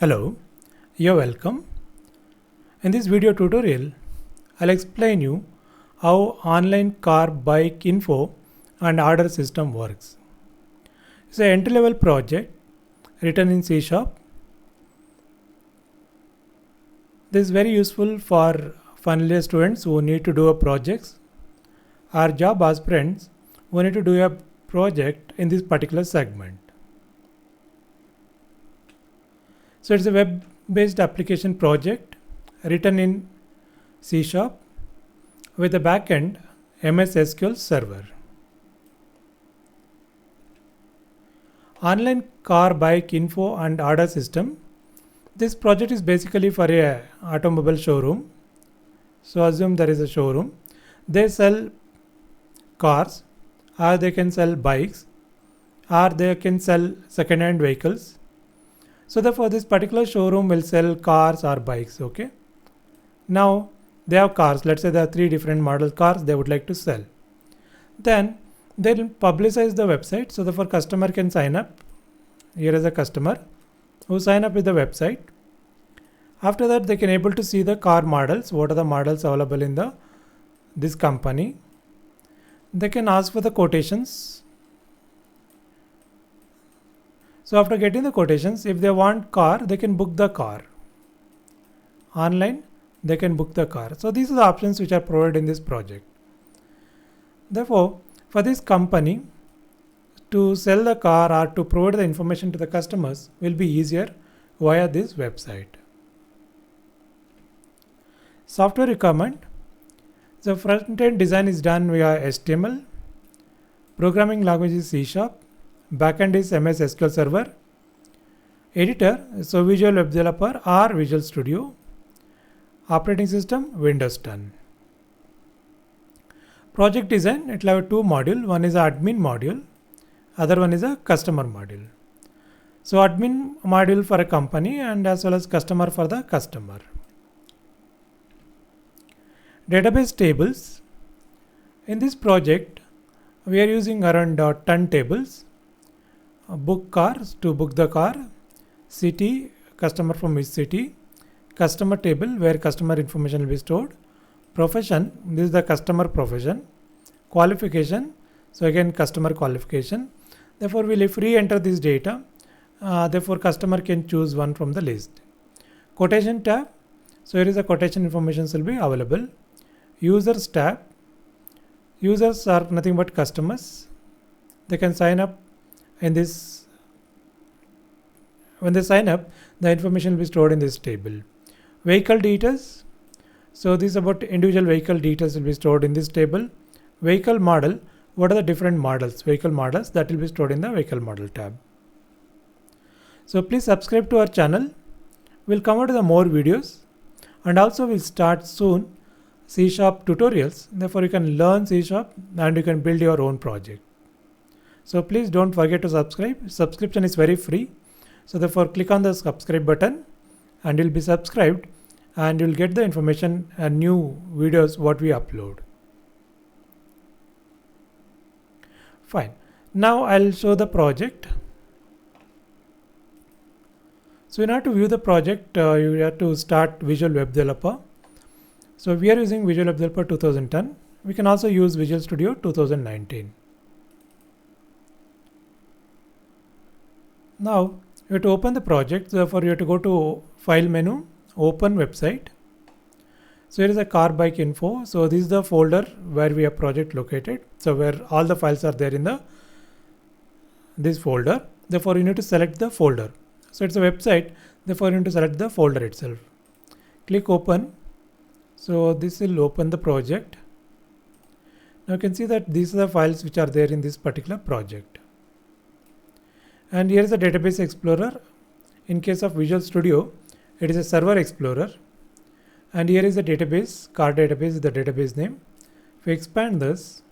Hello, you're welcome. In this video tutorial, I'll explain you how online car bike info and order system works. It's an entry-level project written in C Sharp. This is very useful for final year students who need to do a projects or job aspirants who need to do a project in this particular segment. So it's a web-based application project written in C Sharp with a backend MS SQL server. Online car bike info and order system. This project is basically for a automobile showroom. So assume there is a showroom. They sell cars, or they can sell bikes, or they can sell second-hand vehicles. So therefore this particular showroom will sell cars or bikes. Okay. Now they have cars. Let's say there are 3 different model cars they would like to sell. Then they'll publicize the website. So therefore customer can sign up. Here is a customer who sign up with the website. After that they can able to see the car models. What are the models available in this company. They can ask for the quotations. So after getting the quotations, if they want car, they can book the car. Online, they can book the car. So these are the options which are provided in this project. Therefore, for this company to sell the car or to provide the information to the customers will be easier via this website. Software requirement. The front-end design is done via HTML. Programming language is C Sharp. Backend is MS SQL Server. Editor, so Visual Web Developer or Visual Studio. Operating system, Windows 10. Project design, it will have 2 modules. One is an admin module, other one is a customer module. So admin module for a company and as well as customer for the customer. Database tables. In this project, we are using around 10 tables. Book cars to book the car, city, customer from which city, customer table where customer information will be stored, profession, this is the customer profession, qualification, so again customer qualification. Therefore we'll re-enter this data, therefore customer can choose one from the list. Quotation tab, so here is the quotation information will be available. Users tab, users are nothing but customers, they can sign up in this. When they sign up, the information will be stored in this table. Vehicle details, so this about individual vehicle details will be stored in this table. Vehicle model, what are the different models, vehicle models, that will be stored in the vehicle model tab. So please subscribe to our channel. We'll come out with more videos and also we'll start soon C Sharp tutorials. Therefore you can learn C Sharp and you can build your own project. So please don't forget to subscribe. Subscription is very free. So therefore click on the subscribe button and you'll be subscribed and you'll get the information and new videos what we upload. Fine. Now I'll show the project. So in order to view the project, you have to start Visual Web Developer. So we are using Visual Web Developer 2010. We can also use Visual Studio 2019. Now you have to open the project. Therefore you have to go to file menu, open website. So here is a car bike info. So this is the folder where we have project located. So where all the files are there in this folder. Therefore you need to select the folder. So it's a website. Therefore you need to select the folder itself. Click open. So this will open the project. Now you can see that these are the files which are there in this particular project. And here is the database explorer. In case of Visual Studio, it is a server explorer. And here is the database, car database is the database name. If we expand this,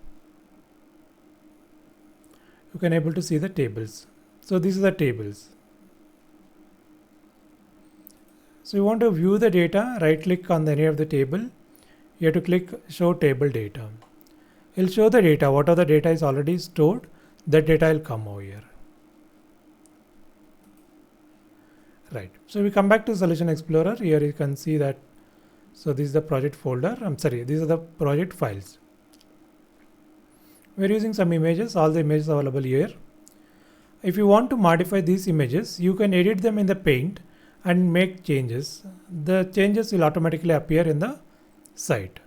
you can able to see the tables. So these are the tables. So you want to view the data, right click on any of the table. You have to click show table data. It will show the data, what are the data is already stored, that data will come over here. Right. So we come back to Solution Explorer. Here you can see that. So this is the project folder. These are the project files. We're using some images. All the images are available here. If you want to modify these images, you can edit them in the Paint and make changes. The changes will automatically appear in the site.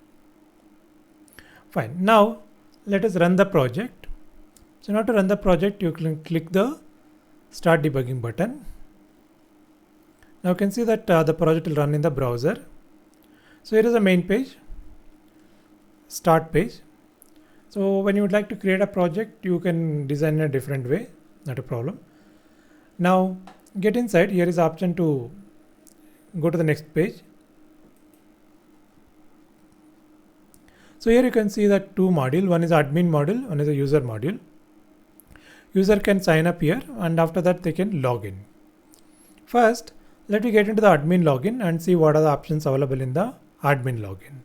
Fine. Now let us run the project. So now to run the project, you can click the Start Debugging button. Now you can see that the project will run in the browser. So here is the main page, Start page. So when you would like to create a project, you can design in a different way, not a problem. Now get inside. Here is the option to go to the next page. So here you can see that two modules. One is admin module, one is a user module. User can sign up here, and after that they can log in. First, let me get into the admin login and see what are the options available in the admin login.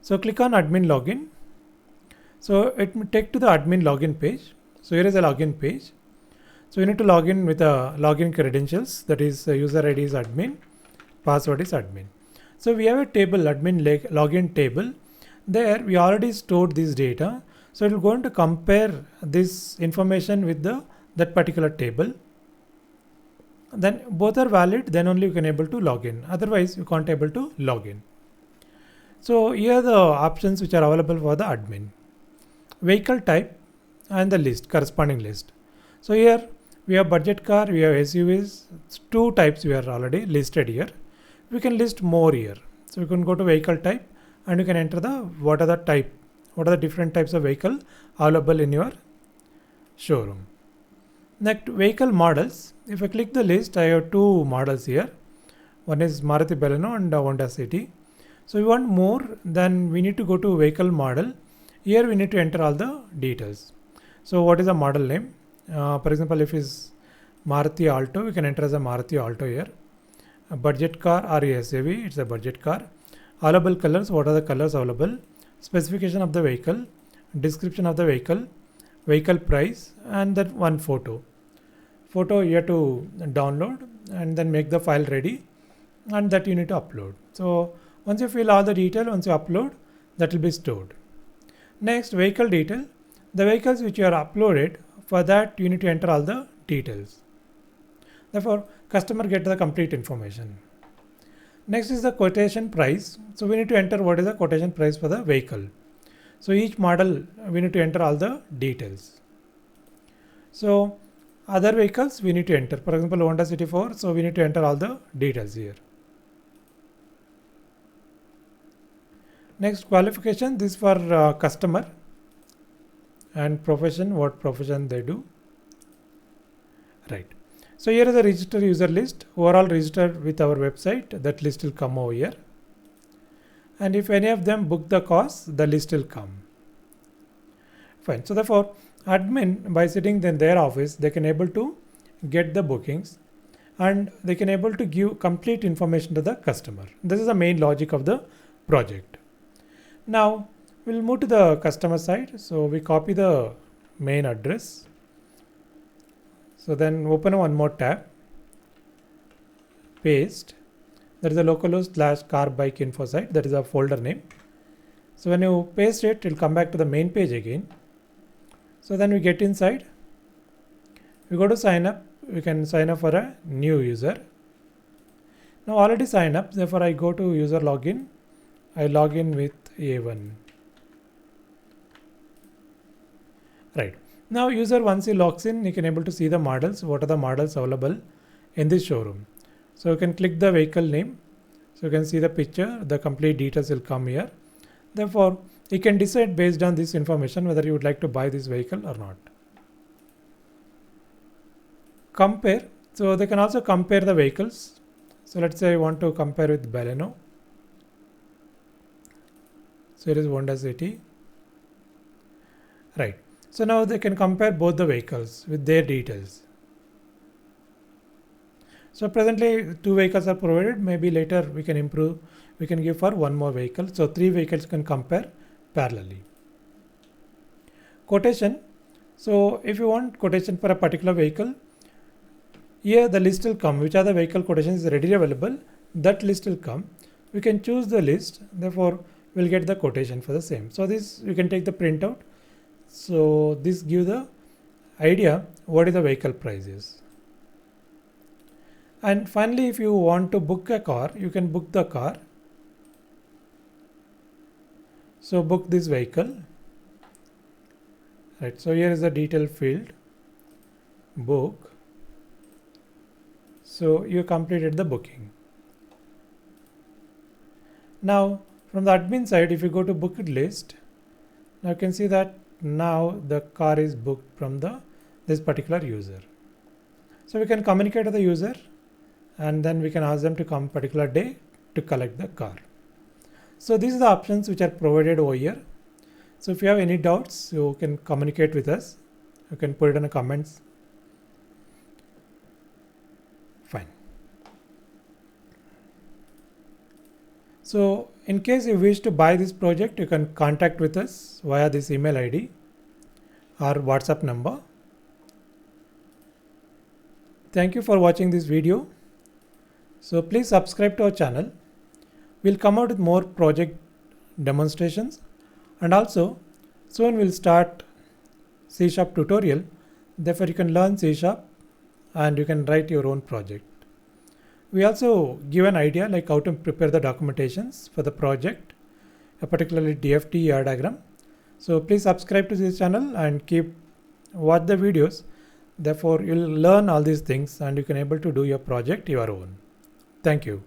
So click on admin login. So it will take to the admin login page. So here is a login page. So you need to log in with the login credentials. That is user ID is admin, password is admin. So we have a table, admin login table. There we already stored this data. So it will going to compare this information with that particular table. Then both are valid, then only you can able to log in. Otherwise you can't able to log in. So here are the options which are available for the admin. Vehicle type and the list, corresponding list. So here we have budget car, we have SUVs, two types we are already listed here. We can list more here. So you can go to vehicle type and you can enter what are the different types of vehicle available in your showroom. Next, vehicle models. If I click the list, I have two models here. One is Maruti Baleno and Honda City. So we want more, then we need to go to vehicle model. Here we need to enter all the details. So what is the model name? For example, if it's Maruti Alto, we can enter as a Maruti Alto here. A budget car or SUV, it's a budget car. Available colors, what are the colors available? Specification of the vehicle, description of the vehicle, vehicle price, and that one photo. Photo you have to download and then make the file ready, and that you need to upload. So once you fill all the detail, once you upload, that will be stored. Next, vehicle detail. The vehicles which you are uploaded, for that you need to enter all the details. Therefore, customer gets the complete information. Next is the quotation price. So we need to enter what is the quotation price for the vehicle. So each model we need to enter all the details. So other vehicles we need to enter. For example, Honda City 4. So we need to enter all the details here. Next, qualification. This for customer, and profession, what profession they do. Right. So here is a registered user list, overall registered with our website. That list will come over here. And if any of them book the course, the list will come. Fine. So therefore, admin, by sitting in their office, they can able to get the bookings and they can able to give complete information to the customer. This is the main logic of the project. Now we'll move to the customer side. So we copy the main address. So then open one more tab, paste. That is a localhost / car bike info site. That is a folder name. So when you paste it, it will come back to the main page again. So then we get inside. We go to sign up. We can sign up for a new user. Now already signed up. Therefore I go to user login. I log in with A1. Right. Now user, once he logs in, he can able to see the models. What are the models available in this showroom? So you can click the vehicle name. So you can see the picture, the complete details will come here. Therefore, you can decide based on this information whether you would like to buy this vehicle or not. Compare. So they can also compare the vehicles. So let's say I want to compare with Baleno. So here is Honda City. Right. So now they can compare both the vehicles with their details. So presently 2 vehicles are provided. Maybe later we can improve. We can give for 1 more vehicle. So 3 vehicles can compare parallelly. Quotation. So if you want quotation for a particular vehicle, Here the list will come, which are the vehicle quotations is readily available. That list will come. We can choose the list, therefore we'll get the quotation for the same. So this you can take the printout. So this gives the idea what is the vehicle price is. And finally, if you want to book a car, you can book the car. So book this vehicle. Right. So here is the detail field, book. So you completed the booking. Now from the admin side, if you go to booked list, now you can see that now the car is booked from this particular user. So we can communicate to the user and then we can ask them to come particular day to collect the car. So these are the options which are provided over here. So if you have any doubts, you can communicate with us. You can put it in the comments. Fine. So in case you wish to buy this project, you can contact with us via this email ID or WhatsApp number. Thank you for watching this video. So please subscribe to our channel. We'll come out with more project demonstrations, and also soon we'll start C# tutorial. Therefore you can learn C# and you can write your own project. We also give an idea like how to prepare the documentations for the project, particularly DFT ER diagram. So please subscribe to this channel and watch the videos. Therefore you'll learn all these things and you can able to do your project your own. Thank you.